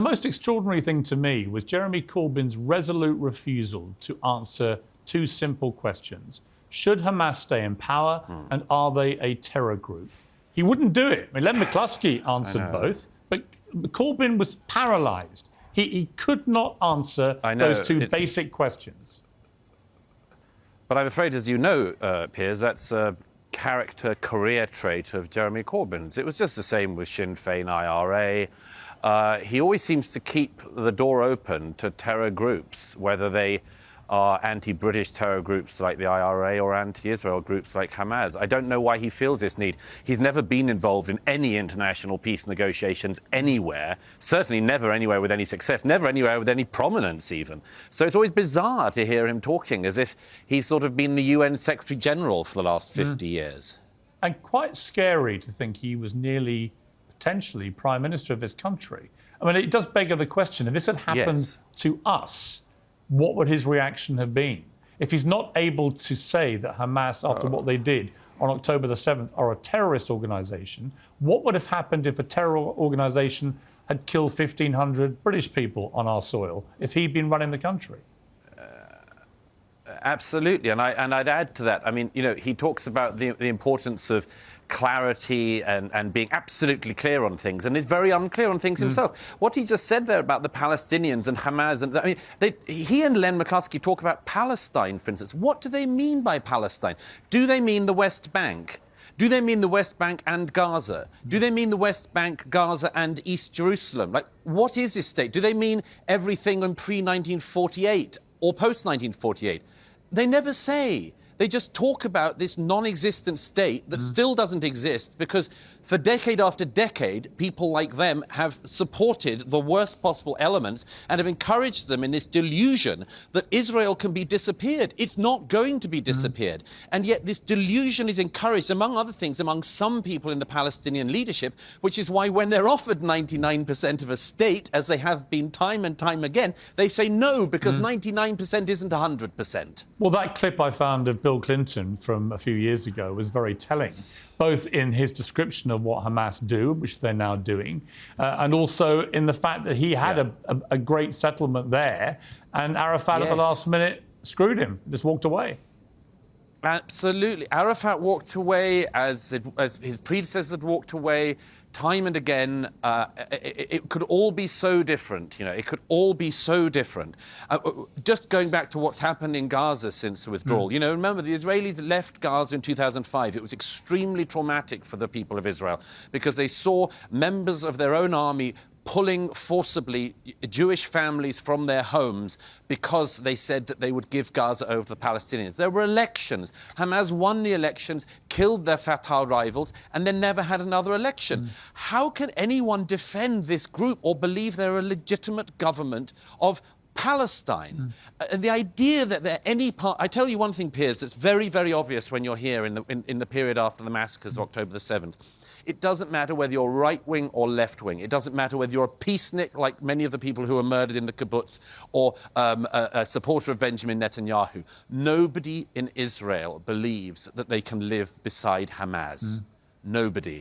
The most extraordinary thing to me was Jeremy Corbyn's resolute refusal to answer two simple questions. Should Hamas stay in power, and are they a terror group? He wouldn't do it. I mean, Len McCluskey answered both, but Corbyn was paralysed. He could not answer those two basic questions. But I'm afraid, as you know, Piers, that's a character career trait of Jeremy Corbyn's. It was just the same with Sinn Féin IRA. He always seems to keep the door open to terror groups, whether they are anti-British terror groups like the IRA or anti-Israel groups like Hamas. I don't know why he feels this need. He's never been involved in any international peace negotiations anywhere, certainly never anywhere with any success, never anywhere with any prominence even. So it's always bizarre to hear him talking as if he's sort of been the UN Secretary General for the last 50 years. And quite scary to think he was nearly, potentially, Prime Minister of this country. I mean, it does beg the question, if this had happened to us, what would his reaction have been? If he's not able to say that Hamas, after what they did on October the 7th, are a terrorist organisation, what would have happened if a terror organisation had killed 1,500 British people on our soil, if he'd been running the country? Absolutely, and I'd add to that. I mean, you know, he talks about the importance of clarity and being absolutely clear on things, and is very unclear on things himself. What he just said there about the Palestinians and Hamas, and I mean, he and Len McCluskey talk about Palestine, for instance. What do they mean by Palestine? Do they mean the West Bank? Do they mean the West Bank and Gaza? Do they mean the West Bank, Gaza and East Jerusalem? Like, what is this state? Do they mean everything in pre-1948 or post-1948? They never say. They just talk about this non-existent state that still doesn't exist because for decade after decade, people like them have supported the worst possible elements and have encouraged them in this delusion that Israel can be disappeared. It's not going to be disappeared. And yet this delusion is encouraged, among other things, among some people in the Palestinian leadership, which is why when they're offered 99% of a state, as they have been time and time again, they say no, because 99% isn't 100%. Well, that clip I found of Bill Clinton from a few years ago was very telling, both in his description of what Hamas do, which they're now doing, and also in the fact that he had a great settlement there, and Arafat at the last minute screwed him, just walked away. Absolutely. Arafat walked away as his predecessors had walked away time and again. It could all be so different, you know, it could all be so different. Just going back to what's happened in Gaza since the withdrawal, you know, remember the Israelis left Gaza in 2005. It was extremely traumatic for the people of Israel because they saw members of their own army pulling forcibly Jewish families from their homes because they said that they would give Gaza over to the Palestinians. There were elections. Hamas won the elections, killed their Fatah rivals, and then never had another election. How can anyone defend this group or believe they're a legitimate government of Palestine? And the idea that there any part... I tell you one thing, Piers, that's very, very obvious when you're here in the period after the massacres of October the 7th. It doesn't matter whether you're right-wing or left-wing. It doesn't matter whether you're a peacenik, like many of the people who were murdered in the kibbutz, or a supporter of Benjamin Netanyahu. Nobody in Israel believes that they can live beside Hamas. Nobody.